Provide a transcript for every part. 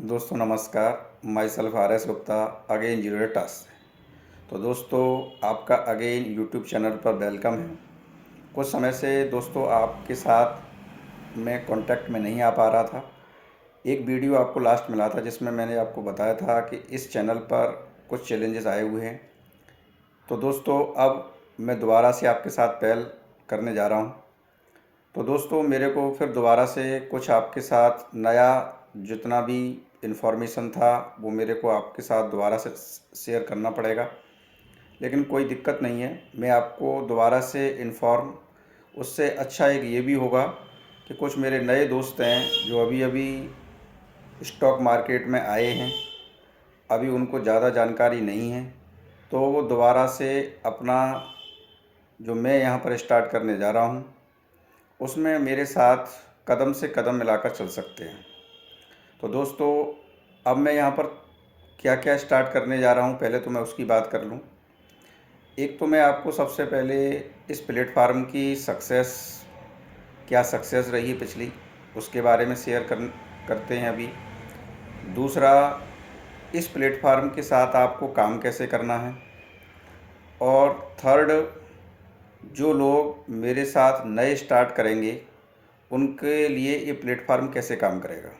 दोस्तों नमस्कार। My self R S Gupta again zero task से। तो दोस्तों आपका अगेन यूट्यूब चैनल पर वेलकम है। कुछ समय से दोस्तों आपके साथ मैं कांटेक्ट में नहीं आ पा रहा था। एक वीडियो आपको लास्ट मिला था जिसमें मैंने आपको बताया था कि इस चैनल पर कुछ चैलेंजेस आए हुए हैं। तो दोस्तों अब मैं दोबारा से आपके साथ पहल करने जा रहा हूँ। तो दोस्तों मेरे को फिर दोबारा से कुछ आपके साथ नया जितना भी इन्फॉर्मेशन था वो मेरे को आपके साथ दोबारा से शेयर करना पड़ेगा, लेकिन कोई दिक्कत नहीं है। मैं आपको दोबारा से इन्फॉर्म उससे अच्छा एक ये भी होगा कि कुछ मेरे नए दोस्त हैं जो अभी अभी स्टॉक मार्केट में आए हैं, अभी उनको ज़्यादा जानकारी नहीं है, तो वो दोबारा से अपना जो मैं यहाँ पर स्टार्ट करने जा रहा हूँ उसमें मेरे साथ कदम से कदम मिलाकर चल सकते हैं। तो दोस्तों अब मैं यहाँ पर क्या क्या स्टार्ट करने जा रहा हूँ पहले तो मैं उसकी बात कर लूँ। एक तो मैं आपको सबसे पहले इस प्लेटफार्म की क्या सक्सेस रही पिछली, उसके बारे में शेयर करते हैं अभी। दूसरा, इस प्लेटफार्म के साथ आपको काम कैसे करना है। और थर्ड, जो लोग मेरे साथ नए स्टार्ट करेंगे उनके लिए ये प्लेटफार्म कैसे काम करेगा।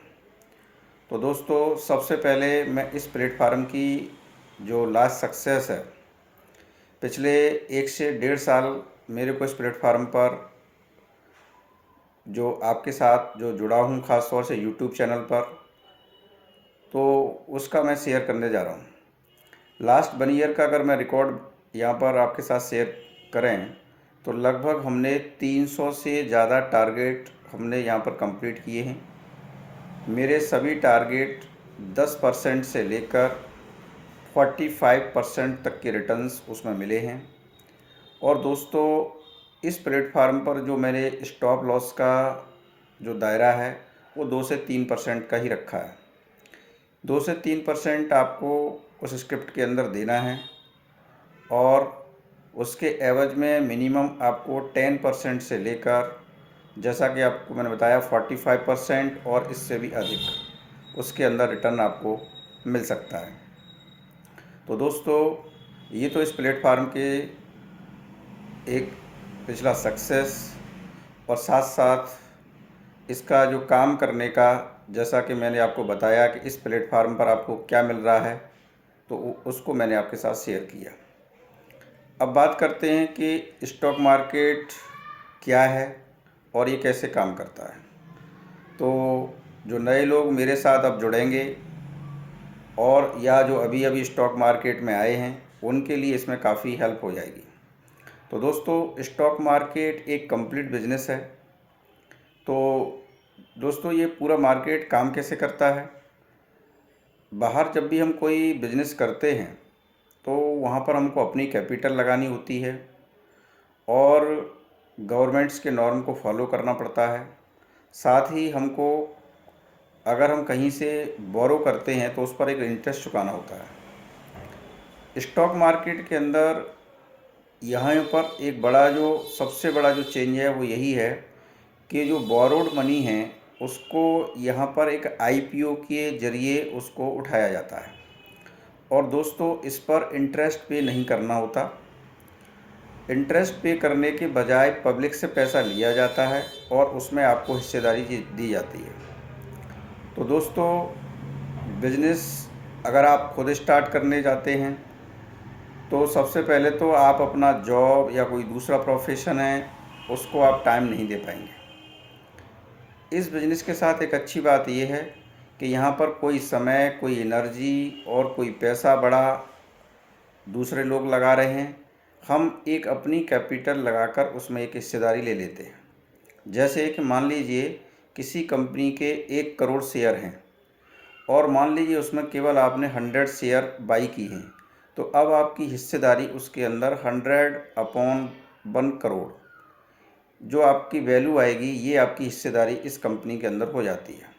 तो दोस्तों सबसे पहले मैं इस प्लेटफार्म की जो लास्ट सक्सेस है, पिछले 1 से 1.5 साल मेरे को इस प्लेटफार्म पर जो आपके साथ जो जुड़ा हूँ ख़ास तौर से यूट्यूब चैनल पर, तो उसका मैं शेयर करने जा रहा हूँ। लास्ट 1 ईयर का अगर मैं रिकॉर्ड यहाँ पर आपके साथ शेयर करें तो लगभग हमने 300 से ज़्यादा टारगेट हमने यहाँ पर कंप्लीट किए हैं। मेरे सभी टारगेट 10% से लेकर 45% तक के रिटर्न्स उसमें मिले हैं। और दोस्तों इस प्लेटफार्म पर जो मैंने स्टॉप लॉस का जो दायरा है वो 2 से 3% का ही रखा है। 2 से 3% आपको उस स्क्रिप्ट के अंदर देना है और उसके एवज में मिनिमम आपको 10% से लेकर, जैसा कि आपको मैंने बताया, 45% और इससे भी अधिक उसके अंदर रिटर्न आपको मिल सकता है। तो दोस्तों ये तो इस प्लेटफार्म के एक पिछला सक्सेस और साथ साथ इसका जो काम करने का, जैसा कि मैंने आपको बताया कि इस प्लेटफार्म पर आपको क्या मिल रहा है, तो उसको मैंने आपके साथ शेयर किया। अब बात करते हैं कि स्टॉक मार्केट क्या है और ये कैसे काम करता है। तो जो नए लोग मेरे साथ अब जुड़ेंगे और या जो अभी अभी स्टॉक मार्केट में आए हैं उनके लिए इसमें काफ़ी हेल्प हो जाएगी। तो दोस्तों स्टॉक मार्केट एक कंप्लीट बिजनेस है। तो दोस्तों ये पूरा मार्केट काम कैसे करता है। बाहर जब भी हम कोई बिज़नेस करते हैं तो वहाँ पर हमको अपनी कैपिटल लगानी होती है और गवर्नमेंट्स के नॉर्म को फॉलो करना पड़ता है। साथ ही हमको अगर हम कहीं से बोरो करते हैं तो उस पर एक इंटरेस्ट चुकाना होता है। स्टॉक मार्केट के अंदर यहाँ पर एक बड़ा जो सबसे बड़ा जो चेंज है वो यही है कि जो बोरोड मनी है उसको यहाँ पर एक आईपीओ के ज़रिए उसको उठाया जाता है। और दोस्तों इस पर इंटरेस्ट पे नहीं करना होता। इंटरेस्ट पे करने के बजाय पब्लिक से पैसा लिया जाता है और उसमें आपको हिस्सेदारी दी जाती है। तो दोस्तों बिजनेस अगर आप खुद स्टार्ट करने जाते हैं तो सबसे पहले तो आप अपना जॉब या कोई दूसरा प्रोफेशन है उसको आप टाइम नहीं दे पाएंगे। इस बिज़नेस के साथ एक अच्छी बात यह है कि यहाँ पर कोई समय, कोई एनर्जी और कोई पैसा बड़ा दूसरे लोग लगा रहे हैं। हम एक अपनी कैपिटल लगाकर उसमें एक हिस्सेदारी ले लेते हैं। जैसे कि मान लीजिए किसी कंपनी के 1 करोड़ शेयर हैं और मान लीजिए उसमें केवल आपने 100 शेयर बाई की हैं, तो अब आपकी हिस्सेदारी उसके अंदर 100/1 करोड़ जो आपकी वैल्यू आएगी, ये आपकी हिस्सेदारी इस कंपनी के अंदर हो जाती है।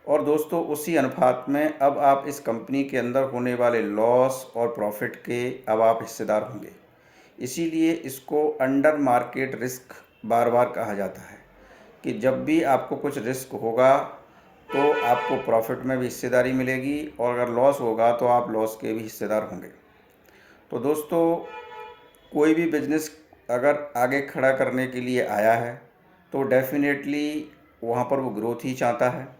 और दोस्तों उसी अनुपात में अब आप इस कंपनी के अंदर होने वाले लॉस और प्रॉफिट के अब आप हिस्सेदार होंगे। इसीलिए इसको अंडर मार्केट रिस्क बार बार कहा जाता है कि जब भी आपको कुछ रिस्क होगा तो आपको प्रॉफिट में भी हिस्सेदारी मिलेगी, और अगर लॉस होगा तो आप लॉस के भी हिस्सेदार होंगे। तो दोस्तों, कोई भी बिजनेस अगर आगे खड़ा करने के लिए आया है तो डेफिनेटली वहाँ पर वो ग्रोथ ही चाहता है।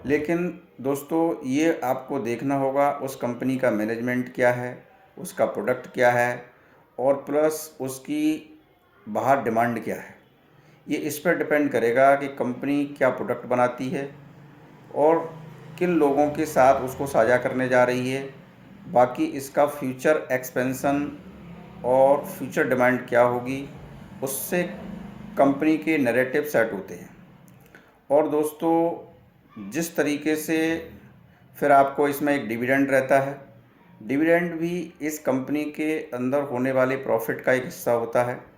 लेकिन दोस्तों, ये आपको देखना होगा उस कंपनी का मैनेजमेंट क्या है, उसका प्रोडक्ट क्या है, और प्लस उसकी बाहर डिमांड क्या है। ये इस पर डिपेंड करेगा कि कंपनी क्या प्रोडक्ट बनाती है और किन लोगों के साथ उसको साझा करने जा रही है। बाकी इसका फ्यूचर एक्सपेंशन और फ्यूचर डिमांड क्या होगी, उससे कंपनी के नैरेटिव सेट होते हैं। और दोस्तों, जिस तरीके से फिर आपको इसमें एक डिविडेंड रहता है, डिविडेंड भी इस कंपनी के अंदर होने वाले प्रॉफिट का एक हिस्सा होता है।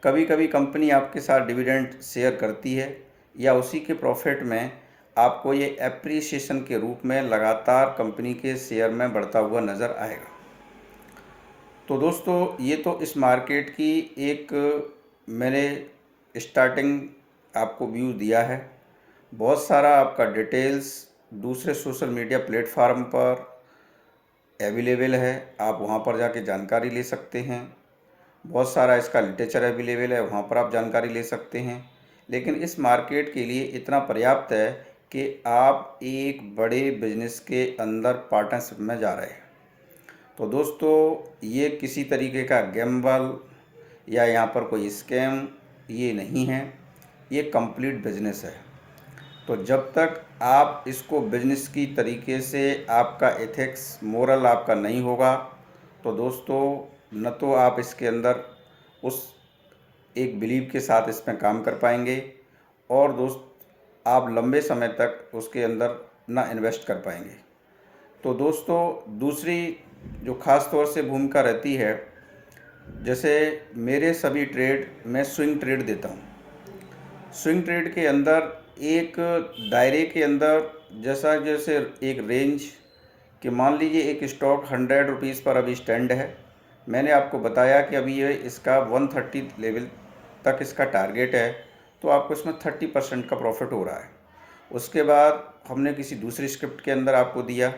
कभी कभी कंपनी आपके साथ डिविडेंड शेयर करती है या उसी के प्रॉफिट में आपको ये एप्रिसिएशन के रूप में लगातार कंपनी के शेयर में बढ़ता हुआ नज़र आएगा। तो दोस्तों, ये तो इस मार्केट की एक मैंने स्टार्टिंग आपको व्यू दिया है। बहुत सारा आपका डिटेल्स दूसरे सोशल मीडिया प्लेटफार्म पर अवेलेबल है, आप वहाँ पर जाके जानकारी ले सकते हैं। बहुत सारा इसका लिटरेचर अवेलेबल है, वहाँ पर आप जानकारी ले सकते हैं। लेकिन इस मार्केट के लिए इतना पर्याप्त है कि आप एक बड़े बिजनेस के अंदर पार्टनरशिप में जा रहे हैं। तो दोस्तों, ये किसी तरीके का गैम्बल या यहाँ पर कोई स्कैम ये नहीं है, ये कंप्लीट बिजनेस है। तो जब तक आप इसको बिजनेस की तरीके से, आपका एथिक्स मोरल आपका नहीं होगा, तो दोस्तों न तो आप इसके अंदर उस एक बिलीव के साथ इसमें काम कर पाएंगे, और दोस्त आप लंबे समय तक उसके अंदर ना इन्वेस्ट कर पाएंगे। तो दोस्तों, दूसरी जो ख़ास तौर से भूमिका रहती है, जैसे मेरे सभी ट्रेड मैं स्विंग ट्रेड देता हूँ। स्विंग ट्रेड के अंदर एक दायरे के अंदर, जैसा जैसे एक रेंज कि मान लीजिए एक स्टॉक 100 रुपीज़ पर अभी स्टैंड है। मैंने आपको बताया कि अभी ये इसका 130 लेवल तक इसका टारगेट है, तो आपको इसमें 30% का प्रॉफिट हो रहा है। उसके बाद हमने किसी दूसरी स्क्रिप्ट के अंदर आपको दिया।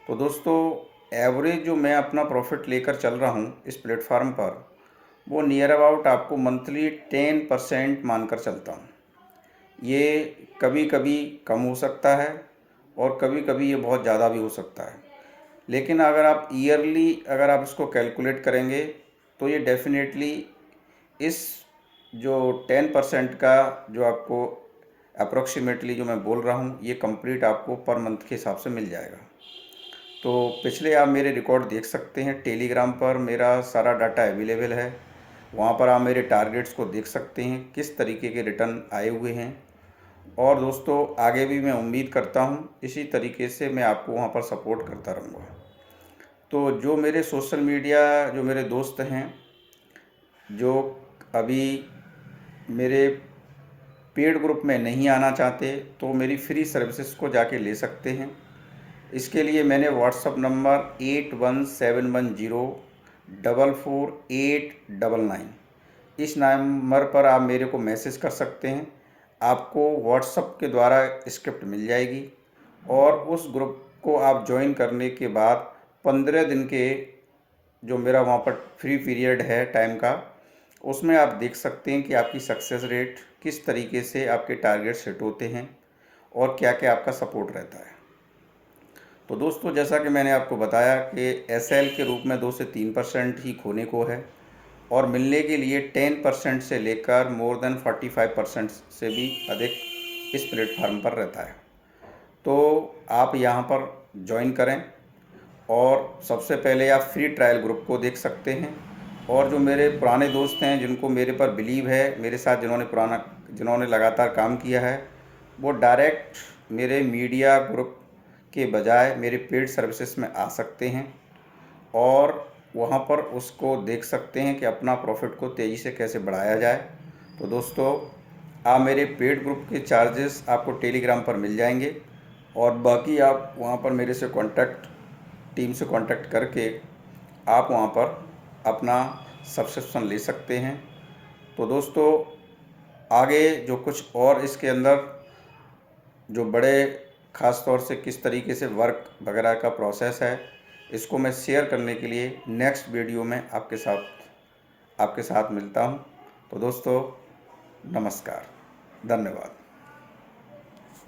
तो दोस्तों, एवरेज जो मैं अपना प्रॉफिट लेकर चल रहा हूँ इस प्लेटफार्म पर, वो नियर अबाउट आपको मंथली 10% मानकर चलता हूँ। ये कभी कभी कम हो सकता है और कभी कभी ये बहुत ज़्यादा भी हो सकता है। लेकिन अगर आप ईयरली अगर आप इसको कैलकुलेट करेंगे तो ये डेफिनेटली इस जो 10% का जो आपको अप्रोक्सीमेटली जो मैं बोल रहा हूँ, ये कंप्लीट आपको पर मंथ के हिसाब से मिल जाएगा। तो पिछले आप मेरे रिकॉर्ड देख सकते हैं, टेलीग्राम पर मेरा सारा डाटा अवेलेबल है। वहाँ पर आप मेरे टारगेट्स को देख सकते हैं, किस तरीके के रिटर्न आए हुए हैं। और दोस्तों, आगे भी मैं उम्मीद करता हूँ इसी तरीके से मैं आपको वहाँ पर सपोर्ट करता रहूँगा। तो जो मेरे सोशल मीडिया जो मेरे दोस्त हैं, जो अभी मेरे पेड ग्रुप में नहीं आना चाहते, तो मेरी फ्री सर्विसेज को जाके ले सकते हैं। इसके लिए मैंने व्हाट्सअप नंबर 8171044899, इस नंबर पर आप मेरे को मैसेज कर सकते हैं। आपको व्हाट्सअप के द्वारा स्क्रिप्ट मिल जाएगी, और उस ग्रुप को आप ज्वाइन करने के बाद 15 दिन के जो मेरा वहाँ पर फ्री पीरियड है टाइम का, उसमें आप देख सकते हैं कि आपकी सक्सेस रेट किस तरीके से, आपके टारगेट सेट होते हैं और क्या क्या आपका सपोर्ट रहता है। तो दोस्तों, जैसा कि मैंने आपको बताया कि एसएल के रूप में 2 से 3% ही खोने को है, और मिलने के लिए 10% से लेकर मोर देन 45% से भी अधिक इस प्लेटफार्म पर रहता है। तो आप यहाँ पर ज्वाइन करें, और सबसे पहले आप फ्री ट्रायल ग्रुप को देख सकते हैं। और जो मेरे पुराने दोस्त हैं, जिनको मेरे पर बिलीव है, मेरे साथ जिन्होंने लगातार काम किया है, वो डायरेक्ट मेरे मीडिया ग्रुप के बजाय मेरे पेड सर्विसेज में आ सकते हैं, और वहाँ पर उसको देख सकते हैं कि अपना प्रॉफिट को तेज़ी से कैसे बढ़ाया जाए। तो दोस्तों, आप मेरे पेड ग्रुप के चार्जेस आपको टेलीग्राम पर मिल जाएंगे, और बाकी आप वहाँ पर मेरे से टीम से कांटेक्ट करके आप वहाँ पर अपना सब्सक्रिप्शन ले सकते हैं। तो दोस्तों, आगे जो कुछ और इसके अंदर जो बड़े ख़ास तौर से किस तरीके से वर्क वगैरह का प्रोसेस है, इसको मैं शेयर करने के लिए नेक्स्ट वीडियो में आपके साथ मिलता हूँ। तो दोस्तों नमस्कार, धन्यवाद।